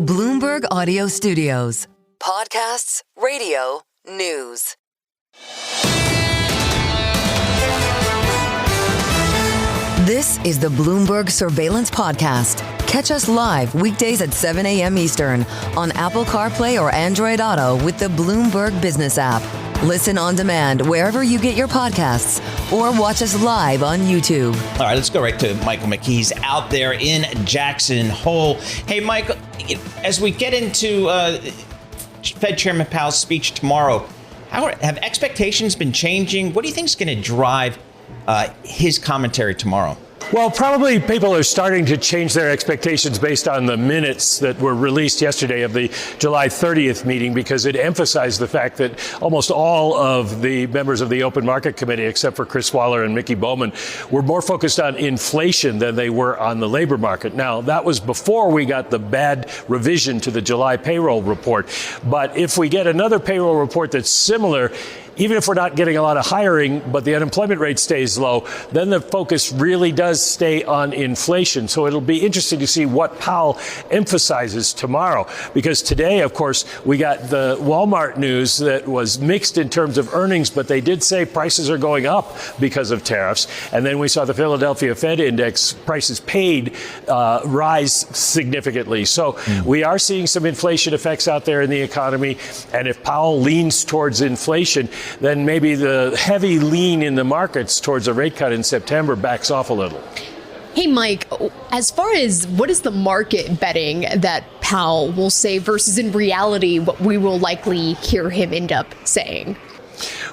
Bloomberg Audio Studios. Podcasts, radio, news. This is the Bloomberg Surveillance Podcast. Catch us live weekdays at 7 a.m. Eastern on Apple CarPlay or Android Auto with the Bloomberg Business app. Listen on demand wherever you get your podcasts or watch us live on YouTube. All right, let's go right to Michael McKee. He's out there in Jackson Hole. Hey, Michael, as we get into Fed Chairman Powell's speech tomorrow, have expectations been changing? What do you think is going to drive his commentary tomorrow? Well, probably people are starting to change their expectations based on the minutes that were released yesterday of the July 30th meeting, because it emphasized the fact that almost all of the members of the Open Market Committee, except for Chris Waller and McKee Bowman, were more focused on inflation than they were on the labor market. Now, that was before we got the bad revision to the July payroll report. But if we get another payroll report that's similar, even if we're not getting a lot of hiring, but the unemployment rate stays low, then the focus really does stay on inflation. So it'll be interesting to see what Powell emphasizes tomorrow. Because today, of course, we got the Walmart news that was mixed in terms of earnings, but they did say prices are going up because of tariffs. And then we saw the Philadelphia Fed Index prices paid rise significantly. So we are seeing some inflation effects out there in the economy. And if Powell leans towards inflation, then maybe the heavy lean in the markets towards a rate cut in September backs off a little. Hey, Mike, as far as what is the market betting that Powell will say versus in reality what we will likely hear him end up saying?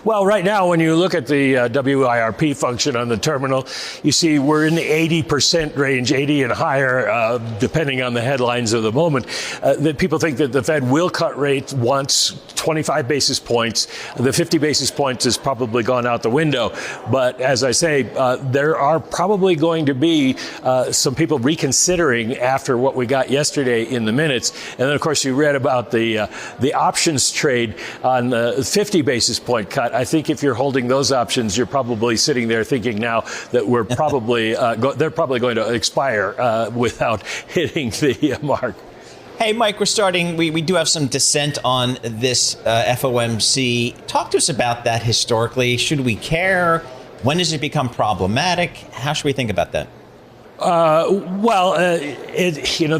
Well, right now, when you look at the WIRP function on the terminal, you see we're in the 80% range, 80 and higher, depending on the headlines of the moment, that people think that the Fed will cut rates once, 25 basis points. The 50 basis points has probably gone out the window. But as I say, there are probably going to be some people reconsidering after what we got yesterday in the minutes. And then, of course, you read about the options trade on the 50 basis point cut. I think if you're holding those options, you're probably sitting there thinking now that we're probably they're probably going to expire without hitting the mark. Hey, Mike, we do have some dissent on this FOMC. Talk to us about that historically. Should we care? When does it become problematic? How should we think about that?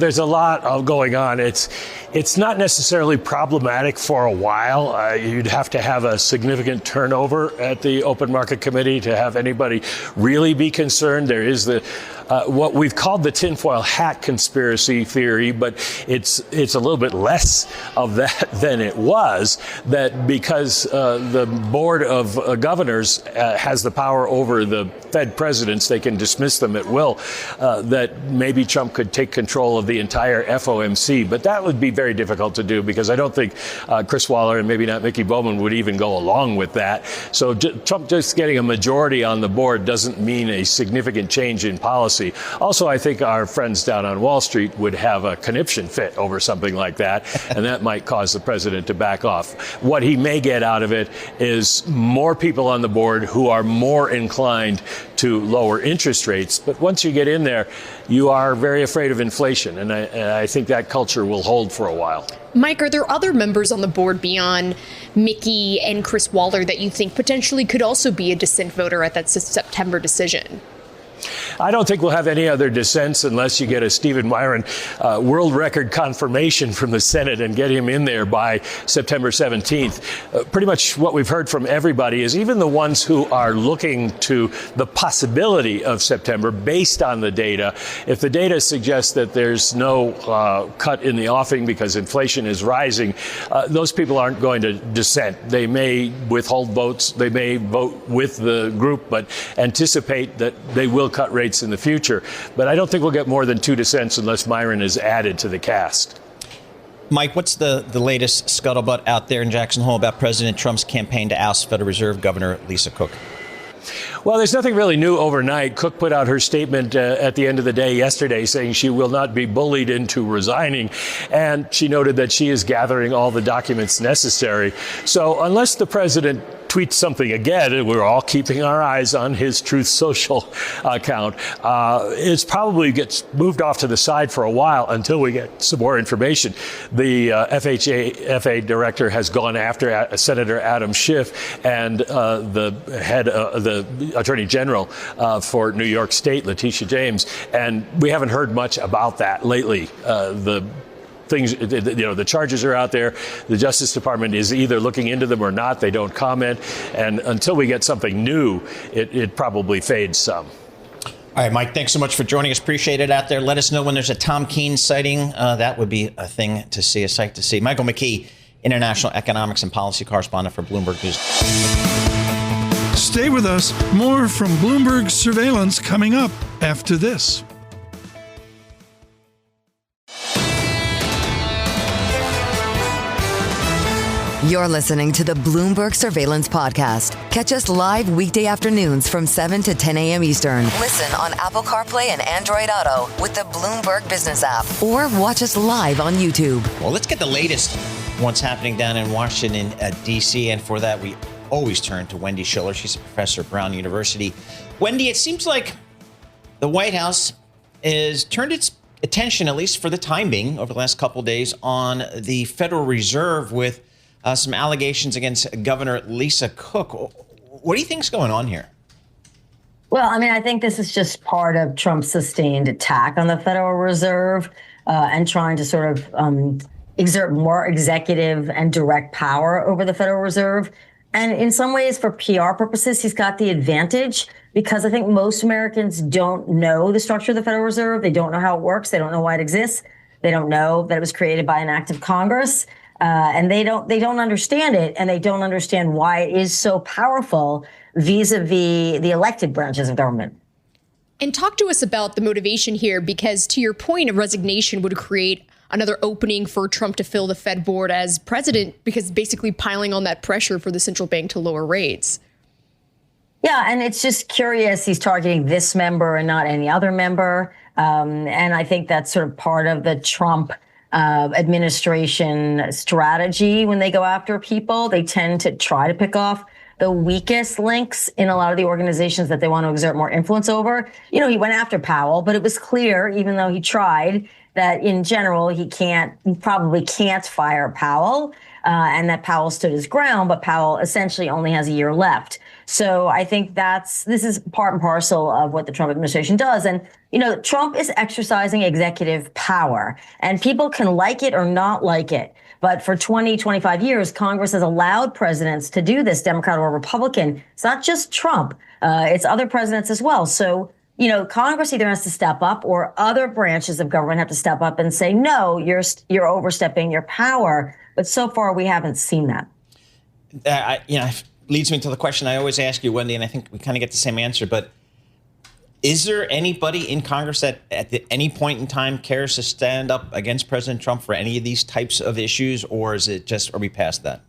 There's a lot going on. It's not necessarily problematic for a while. You'd have to have a significant turnover at the Open Market Committee to have anybody really be concerned. There is what we've called the tinfoil hat conspiracy theory, but it's a little bit less of that than it was, that because the Board of Governors has the power over the Fed presidents, they can dismiss them at will, that maybe Trump could take control of the entire FOMC. But that would be very difficult to do, because I don't think Chris Waller and maybe not McKee Bowman would even go along with that. So Trump just getting a majority on the board doesn't mean a significant change in policy. Also, I think our friends down on Wall Street would have a conniption fit over something like that, and that might cause the president to back off. What he may get out of it is more people on the board who are more inclined to lower interest rates. But once you get in there, you are very afraid of inflation, and I think that culture will hold for a while. Mike, are there other members on the board beyond McKee and Chris Waller that you think potentially could also be a dissent voter at that September decision? I don't think we'll have any other dissents unless you get a Stephen Myron world record confirmation from the Senate and get him in there by September 17th. Pretty much what we've heard from everybody is even the ones who are looking to the possibility of September based on the data. If the data suggests that there's no cut in the offing because inflation is rising, those people aren't going to dissent. They may withhold votes. They may vote with the group, but anticipate that they will cut rates in the future. But I don't think we'll get more than 2 dissents unless Myron is added to the cast. Mike, what's the latest scuttlebutt out there in Jackson Hole about President Trump's campaign to oust Federal Reserve Governor Lisa Cook? Well, there's nothing really new overnight. Cook put out her statement at the end of the day yesterday saying she will not be bullied into resigning. And she noted that she is gathering all the documents necessary. So unless the president tweets something again, and we're all keeping our eyes on his Truth Social account, it probably gets moved off to the side for a while until we get some more information. The FHA director has gone after Senator Adam Schiff and the head, the Attorney General for New York State, Letitia James, and we haven't heard much about that lately. The charges are out there. The Justice Department is either looking into them or not. They don't comment. And until we get something new, it probably fades some. All right, Mike, thanks so much for joining us. Appreciate it out there. Let us know when there's a Tom Keene sighting. That would be a thing to see, a sight to see. Michael McKee, international economics and policy correspondent for Bloomberg News. Stay with us. More from Bloomberg Surveillance coming up after this. You're listening to the Bloomberg Surveillance Podcast. Catch us live weekday afternoons from 7 to 10 a.m. Eastern. Listen on Apple CarPlay and Android Auto with the Bloomberg Business app. Or watch us live on YouTube. Well, let's get the latest on what's happening down in Washington, D.C. And for that, we always turn to Wendy Schiller. She's a professor at Brown University. Wendy, it seems like the White House has turned its attention, at least for the time being, over the last couple of days, on the Federal Reserve with some allegations against Governor Lisa Cook. What do you think's going on here? Well, I mean, I think this is just part of Trump's sustained attack on the Federal Reserve and trying to sort of exert more executive and direct power over the Federal Reserve. And in some ways, for PR purposes, he's got the advantage because I think most Americans don't know the structure of the Federal Reserve. They don't know how it works. They don't know why it exists. They don't know that it was created by an act of Congress. And they don't understand it, and they don't understand why it is so powerful vis-a-vis the elected branches of government. And talk to us about the motivation here, because to your point, a resignation would create another opening for Trump to fill the Fed board as president, because basically piling on that pressure for the central bank to lower rates. Yeah, and it's just curious. He's targeting this member and not any other member. And I think that's sort of part of the Trump administration strategy. When they go after people, they tend to try to pick off the weakest links in a lot of the organizations that they want to exert more influence over. You know, he went after Powell, but it was clear, even though he tried, that in general, he probably can't fire Powell, and that Powell stood his ground, but Powell essentially only has a year left. So I think this is part and parcel of what the Trump administration does. And, you know, Trump is exercising executive power, and people can like it or not like it. But for 20, 25 years, Congress has allowed presidents to do this, Democrat or Republican. It's not just Trump. It's other presidents as well. So, you know, Congress either has to step up or other branches of government have to step up and say, no, you're overstepping your power. But so far, we haven't seen that. Leads me to the question I always ask you, Wendy, and I think we kind of get the same answer. But is there anybody in Congress that at any point in time cares to stand up against President Trump for any of these types of issues, or is it just, are we past that?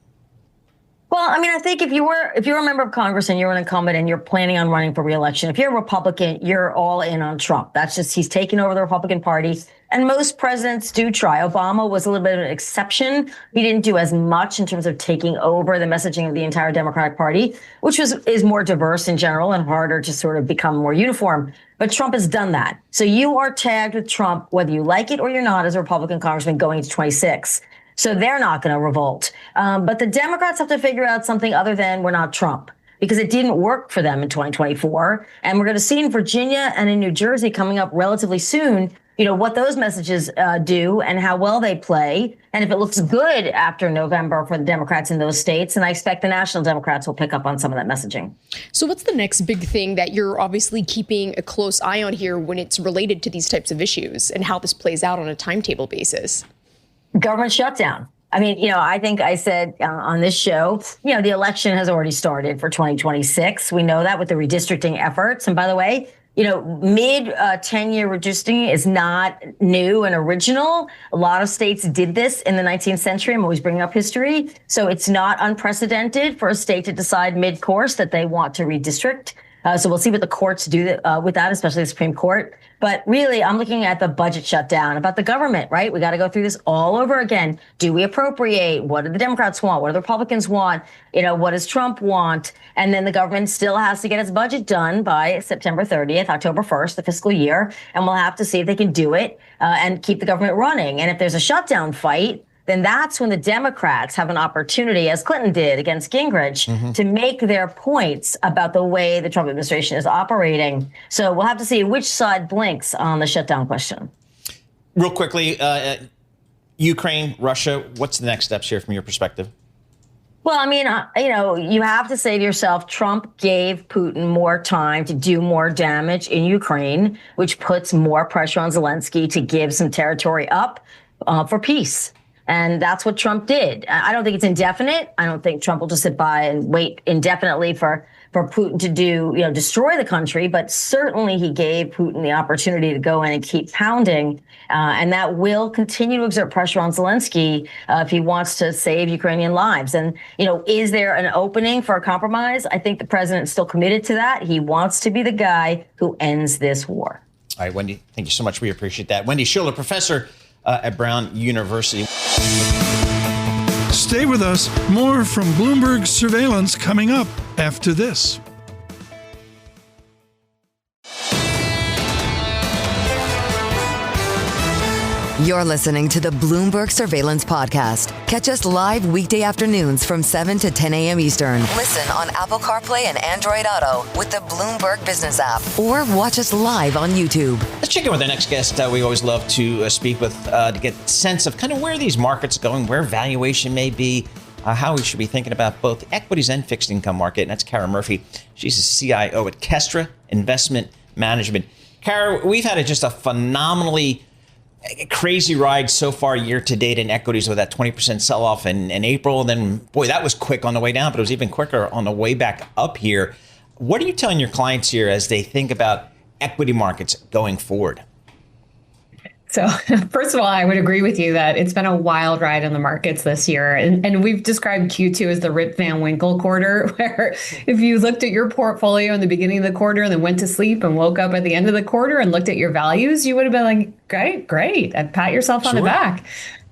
Well, I mean, I think if you're a member of Congress and you're an incumbent and you're planning on running for re-election, if you're a Republican, you're all in on Trump. That's just, he's taken over the Republican Party. And most presidents do try. Obama was a little bit of an exception. He didn't do as much in terms of taking over the messaging of the entire Democratic Party, which is more diverse in general and harder to sort of become more uniform. But Trump has done that. So you are tagged with Trump, whether you like it or you're not, as a Republican congressman going to 26. So they're not going to revolt. But the Democrats have to figure out something other than we're not Trump, because it didn't work for them in 2024. And we're going to see in Virginia and in New Jersey coming up relatively soon, you know, what those messages do and how well they play. And if it looks good after November for the Democrats in those states, and I expect the national Democrats will pick up on some of that messaging. So what's the next big thing that you're obviously keeping a close eye on here when it's related to these types of issues and how this plays out on a timetable basis? Government shutdown. I mean, you know, I think I said on this show, you know, the election has already started for 2026. We know that with the redistricting efforts. And by the way, you know, mid-10-year redistricting is not new and original. A lot of states did this in the 19th century. I'm always bringing up history. So it's not unprecedented for a state to decide mid-course that they want to redistrict. So we'll see what the courts do with that, especially the Supreme Court. But really, I'm looking at the budget shutdown, about the government, right? We got to go through this all over again. Do we appropriate? What do the Democrats want? What do the Republicans want? What does Trump want? And then the government still has to get its budget done by September 30th, October 1st, the fiscal year. And we'll have to see if they can do it and keep the government running. And if there's a shutdown fight, then that's when the Democrats have an opportunity, as Clinton did against Gingrich, to make their points about the way the Trump administration is operating. So we'll have to see which side blinks on the shutdown question. Real quickly, Ukraine, Russia, what's the next steps here from your perspective? Well, I mean, you have to say to yourself, Trump gave Putin more time to do more damage in Ukraine, which puts more pressure on Zelensky to give some territory up for peace. And that's what Trump did. I don't think it's indefinite. I don't think Trump will just sit by and wait indefinitely for Putin to destroy the country. But certainly he gave Putin the opportunity to go in and keep pounding. And that will continue to exert pressure on Zelensky if he wants to save Ukrainian lives. And, is there an opening for a compromise? I think the president is still committed to that. He wants to be the guy who ends this war. All right, Wendy, thank you so much. We appreciate that. Wendy Schiller, professor at Brown University. Stay with us. More from Bloomberg Surveillance coming up after this. You're listening to the Bloomberg Surveillance Podcast. Catch us live weekday afternoons from 7 to 10 a.m. Eastern. Listen on Apple CarPlay and Android Auto with the Bloomberg Business app. Or watch us live on YouTube. Let's check in with our next guest. We always love to speak with to get a sense of kind of where these markets are going, where valuation may be, how we should be thinking about both equities and fixed income market. And that's Kara Murphy. She's the CIO at Kestra Investment Management. Kara, we've had just a phenomenally crazy ride so far year to date in equities with that 20% sell off in April. And then, boy, that was quick on the way down, but it was even quicker on the way back up here. What are you telling your clients here as they think about equity markets going forward? So first of all, I would agree with you that it's been a wild ride in the markets this year. And we've described Q2 as the Rip Van Winkle quarter, where if you looked at your portfolio in the beginning of the quarter and then went to sleep and woke up at the end of the quarter and looked at your values, you would have been like, great, and pat yourself on the back.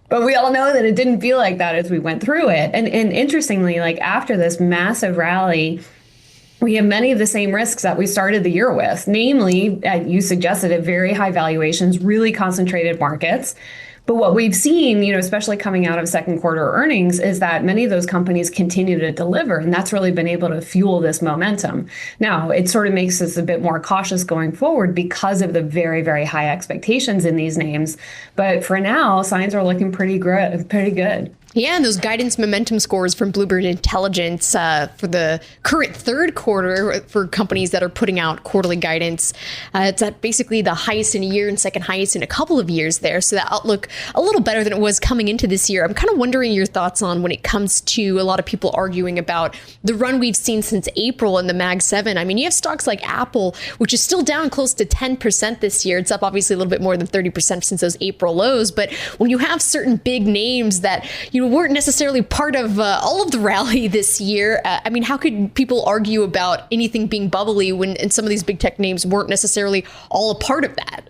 But we all know that it didn't feel like that as we went through it. And interestingly, after this massive rally, we have many of the same risks that we started the year with, namely, you suggested it, very high valuations, really concentrated markets. But what we've seen, especially coming out of second quarter earnings, is that many of those companies continue to deliver, and that's really been able to fuel this momentum. Now, it sort of makes us a bit more cautious going forward because of the very, very high expectations in these names. But for now, signs are looking pretty good. Yeah, and those guidance momentum scores from Bloomberg Intelligence for the current third quarter for companies that are putting out quarterly guidance, it's at basically the highest in a year and second highest in a couple of years there. So that outlook a little better than it was coming into this year. I'm kind of wondering your thoughts on when it comes to a lot of people arguing about the run we've seen since April in the Mag 7. I mean, you have stocks like Apple, which is still down close to 10% this year. It's up obviously a little bit more than 30% since those April lows. But when you have certain big names that, weren't necessarily part of all of the rally this year. I mean, how could people argue about anything being bubbly when some of these big tech names weren't necessarily all a part of that?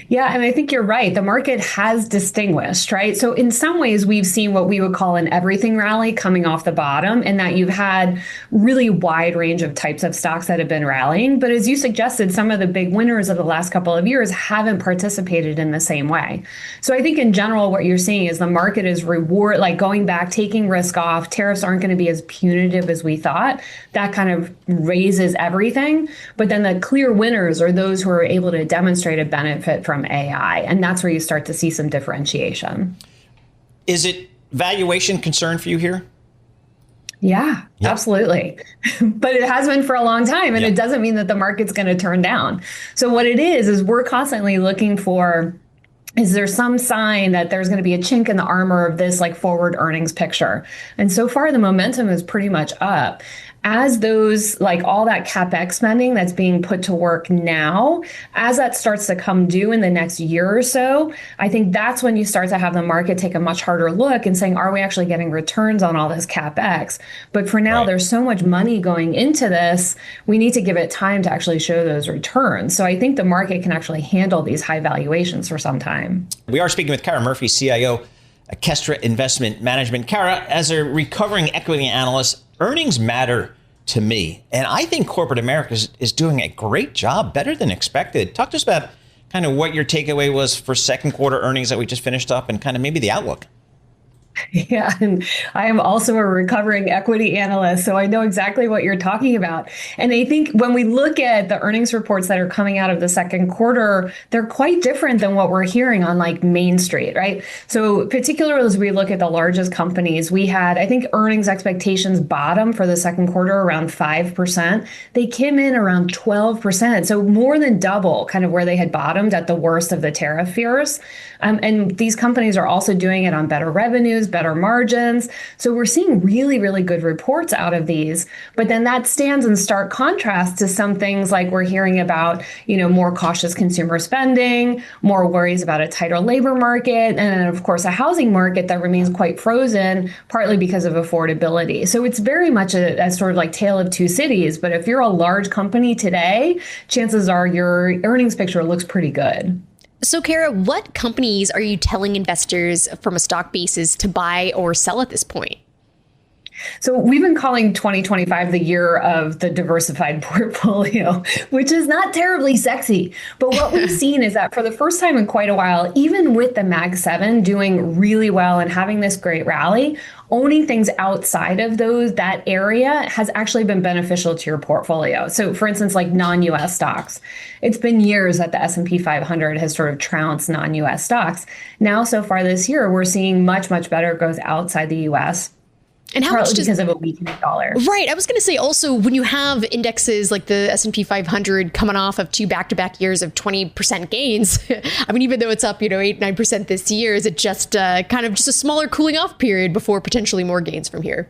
Yeah, and I think you're right. The market has distinguished, right? So in some ways, we've seen what we would call an everything rally coming off the bottom, and that you've had really wide range of types of stocks that have been rallying. But as you suggested, some of the big winners of the last couple of years haven't participated in the same way. So I think in general, what you're seeing is the market is going back, taking risk off. Tariffs aren't going to be as punitive as we thought. That kind of raises everything. But then the clear winners are those who are able to demonstrate a benefit from AI. And that's where you start to see some differentiation. Is it valuation concern for you here? Yeah, absolutely. But it has been for a long time. And it doesn't mean that the market's going to turn down. So what it is we're constantly looking for, is there some sign that there's going to be a chink in the armor of this forward earnings picture? And so far, the momentum is pretty much up. as those, like all that CapEx spending that's being put to work now, as that starts to come due in the next year or so, I think that's when you start to have the market take a much harder look and saying, are we actually getting returns on all this CapEx? But for now, there's so much money going into this, we need to give it time to actually show those returns. So I think the market can actually handle these high valuations for some time. We are speaking with Kara Murphy, CIO at Kestra Investment Management. Kara, as a recovering equity analyst, earnings matter to me. And I think corporate America is doing a great job, better than expected. Talk to us about kind of what your takeaway was for second quarter earnings that we just finished up and kind of maybe the outlook. Yeah, and I am also a recovering equity analyst, so I know exactly what you're talking about. And I think when we look at the earnings reports that are coming out of the second quarter, they're quite different than what we're hearing on like Main Street, right? So particularly as we look at the largest companies, we had, I think, earnings expectations bottom for the second quarter around 5%. They came in around 12%, so more than double kind of where they had bottomed at the worst of the tariff fears. And these companies are also doing it on better revenues, better margins. So we're seeing really, really good reports out of these. But then that stands in stark contrast to some things like we're hearing about, more cautious consumer spending, more worries about a tighter labor market, and then, of course, a housing market that remains quite frozen, partly because of affordability. So it's very much a sort of like tale of two cities. But if you're a large company today, chances are your earnings picture looks pretty good. So, Kara, what companies are you telling investors from a stock basis to buy or sell at this point? So we've been calling 2025 the year of the diversified portfolio, which is not terribly sexy. But what we've seen is that for the first time in quite a while, even with the Mag 7 doing really well and having this great rally, owning things outside of that area has actually been beneficial to your portfolio. So for instance, like non-US stocks, it's been years that the S&P 500 has sort of trounced non-US stocks. Now, so far this year, we're seeing much, much better growth outside the US. And how much because of a weakening dollar. Right. I was going to say also, when you have indexes like the S&P 500 coming off of two back-to-back years of 20% gains, I mean, even though it's up, 8-9% this year, is it just kind of just a smaller cooling off period before potentially more gains from here?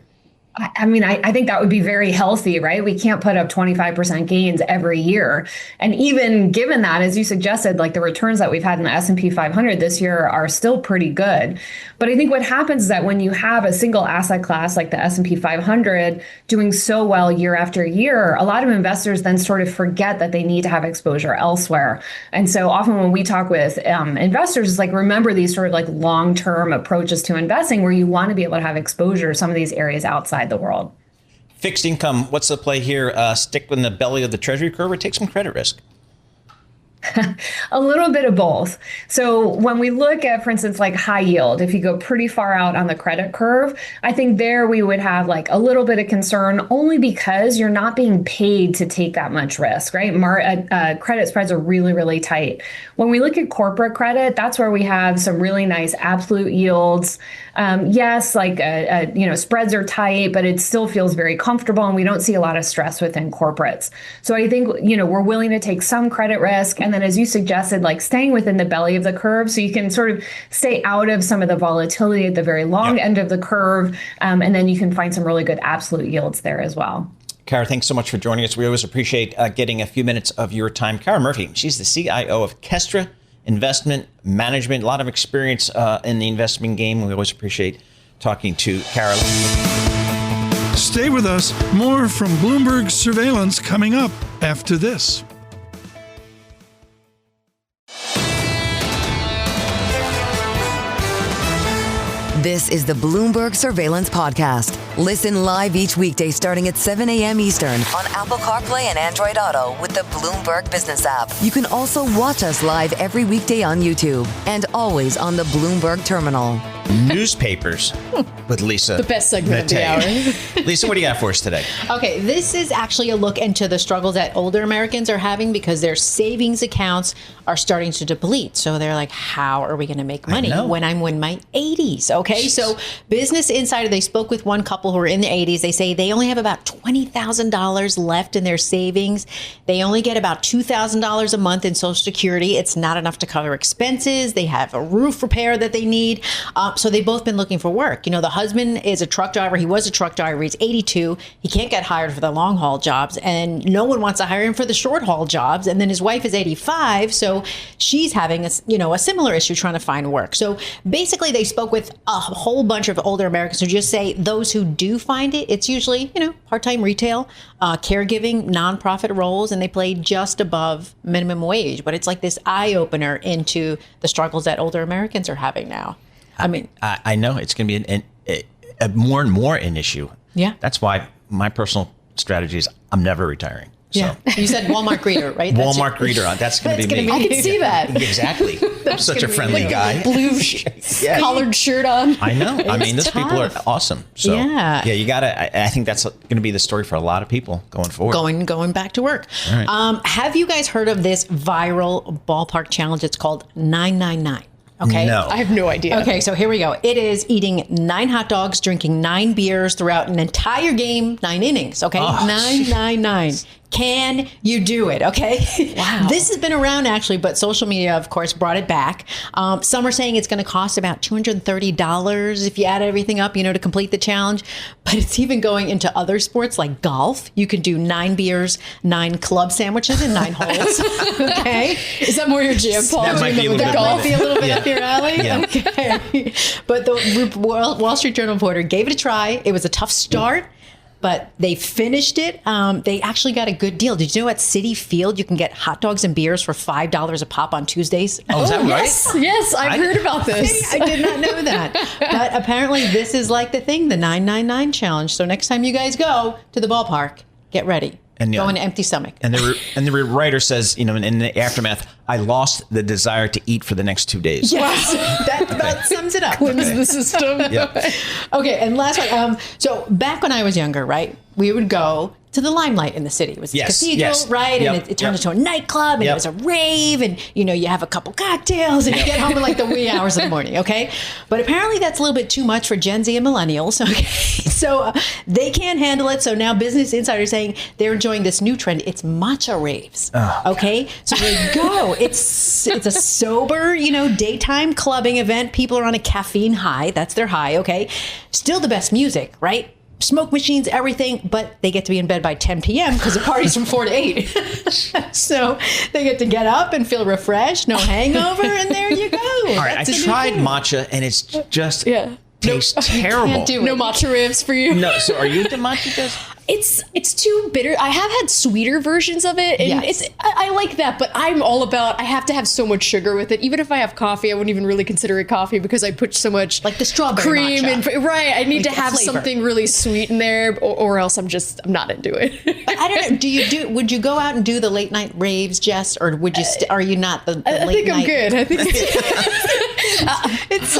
I mean, I think that would be very healthy, right? We can't put up 25% gains every year. And even given that, as you suggested, like the returns that we've had in the S&P 500 this year are still pretty good. But I think what happens is that when you have a single asset class like the S&P 500 doing so well year after year, a lot of investors then sort of forget that they need to have exposure elsewhere. And so often when we talk with investors, it's like, remember these sort of like long-term approaches to investing where you want to be able to have exposure to some of these areas outside the world. Fixed income, what's the play here? Stick in the belly of the treasury curve or take some credit risk? A little bit of both. So when we look at, for instance, like high yield, if you go pretty far out on the credit curve, I think there we would have like a little bit of concern only because you're not being paid to take that much risk, right? Credit spreads are really, really tight. When we look at corporate credit, that's where we have some really nice absolute yields. Yes, like, spreads are tight, but it still feels very comfortable and we don't see a lot of stress within corporates. So I think, we're willing to take some credit risk. And then as you suggested, like staying within the belly of the curve so you can sort of stay out of some of the volatility at the very long end of the curve. And then you can find some really good absolute yields there as well. Kara, thanks so much for joining us. We always appreciate getting a few minutes of your time. Kara Murphy, she's the CIO of Kestra Investment Management. A lot of experience in the investment game. We always appreciate talking to Kara. Stay with us. More from Bloomberg Surveillance coming up after this. This is the Bloomberg Surveillance Podcast. Listen live each weekday starting at 7 a.m. Eastern on Apple CarPlay and Android Auto with the Bloomberg Business app. You can also watch us live every weekday on YouTube and always on the Bloomberg Terminal. Newspapers with Lisa. The best segment of the hour. Lisa, what do you got for us today? Okay, this is actually a look into the struggles that older Americans are having because their savings accounts are starting to deplete. So they're like, how are we going to make money when I'm in my 80s? Okay, so Business Insider, they spoke with one couple couple who are in their 80s. They say they only have about $20,000 left in their savings. They only get about $2,000 a month in Social Security. It's not enough to cover expenses. They have a roof repair that they need. So they've both been looking for work. The husband is a truck driver. He was a truck driver. He's 82. He can't get hired for the long haul jobs, and no one wants to hire him for the short haul jobs. And then his wife is 85. So she's having a similar issue trying to find work. So basically they spoke with a whole bunch of older Americans who just say those who do find it, it's usually, part-time retail, caregiving, nonprofit roles, and they play just above minimum wage. But it's like this eye-opener into the struggles that older Americans are having now. I know it's going to be a more and more an issue. Yeah. That's why my personal strategy is I'm never retiring. Yeah. So. You said Walmart greeter, right? Walmart greeter. That's going to be me. I can see that. Exactly. I'm such a friendly guy. Blue collared shirt on. I know. Those people are awesome. So you got to, I think that's going to be the story for a lot of people going forward. Going back to work. Right. Have you guys heard of this viral ballpark challenge? It's called 999. Okay. No. I have no idea. Okay, so here we go. It is eating 9 hot dogs, drinking 9 beers throughout an entire game, 9 innings. Okay, 999. Can you do it? Okay. Wow. This has been around actually, but social media, of course, brought it back. Some are saying it's going to cost about $230 if you add everything up, to complete the challenge. But it's even going into other sports like golf. You can do 9 beers, 9 club sandwiches, and 9 holes. Okay. Is that more your jam, Paul? That might be a little bit Might be a little bit up your alley. Yeah. Okay. But the Wall Street Journal reporter gave it a try. It was a tough start, but they finished it. They actually got a good deal. Did you know at Citi Field you can get hot dogs and beers for $5 a pop on Tuesdays? Oh, is that right? Yes, I've heard about this. I did not know that. But apparently this is like the thing, the 999 challenge. So next time you guys go to the ballpark, get ready. And go on an empty stomach. And the writer says, in the aftermath, I lost the desire to eat for the next 2 days. Yes, that about sums it up. Cleanse the system. Yeah. Okay, and last one. So back when I was younger, right, we would go to the Limelight in the city. It was a cathedral, right? Yep. And it turned into a nightclub, and it was a rave, and you have a couple cocktails, and you get home in like the wee hours of the morning, okay? But apparently that's a little bit too much for Gen Z and millennials, okay? So they can't handle it. So now Business Insider is saying they're enjoying this new trend. It's matcha raves, okay? So they go. It's a sober, daytime clubbing event. People are on a caffeine high. That's their high, okay? Still the best music, right? Smoke machines, everything, but they get to be in bed by 10 p.m. because the party's from 4 to 8. So they get to get up and feel refreshed, no hangover, and there you go. All right, I tried matcha, and it's just tastes terrible. Can't do it. No matcha ribs for you. No, so are you into matcha, Jess? It's too bitter. I have had sweeter versions of it, and I like that, but I'm all about, I have to have so much sugar with it. Even if I have coffee, I wouldn't even really consider it coffee because I put so much like the strawberry cream matcha. and I need to have flavor. something really sweet in there, or else I'm not into it. I don't know. Would you go out and do the late night raves, Jess, or would you? Are you not the I late think night? I'm good. I think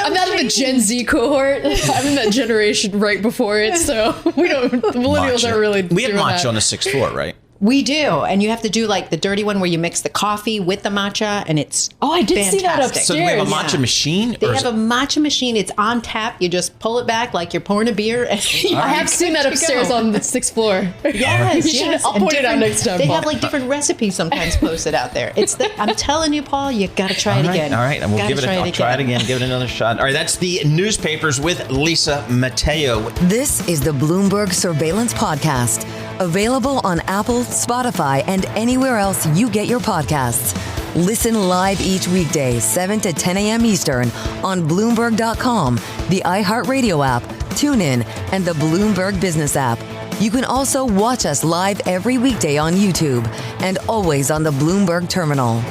I'm not in the Gen Z cohort. I'm in that generation right before it, so the millennials aren't really. We have doing matcha that. on the 6th floor, right? We do, and you have to do like the dirty one where you mix the coffee with the matcha, and it's I did see that fantastic. So do we have a matcha machine? They have a matcha machine. It's on tap. You just pull it back like you're pouring a beer. And I have seen that upstairs on the 6th floor. Yes, I'll point it out next time. They Paul. have like different recipes sometimes posted out there. I'm telling you, Paul, you got to try it again. All right, and we'll give it. I'll try it again. Give it another shot. All right, that's the newspapers with Lisa Mateo. This is the Bloomberg Surveillance Podcast, available on Apple, Spotify, and anywhere else you get your podcasts. Listen live each weekday, 7 to 10 a.m. Eastern on Bloomberg.com, the iHeartRadio app, TuneIn, and the Bloomberg Business app. You can also watch us live every weekday on YouTube and always on the Bloomberg Terminal.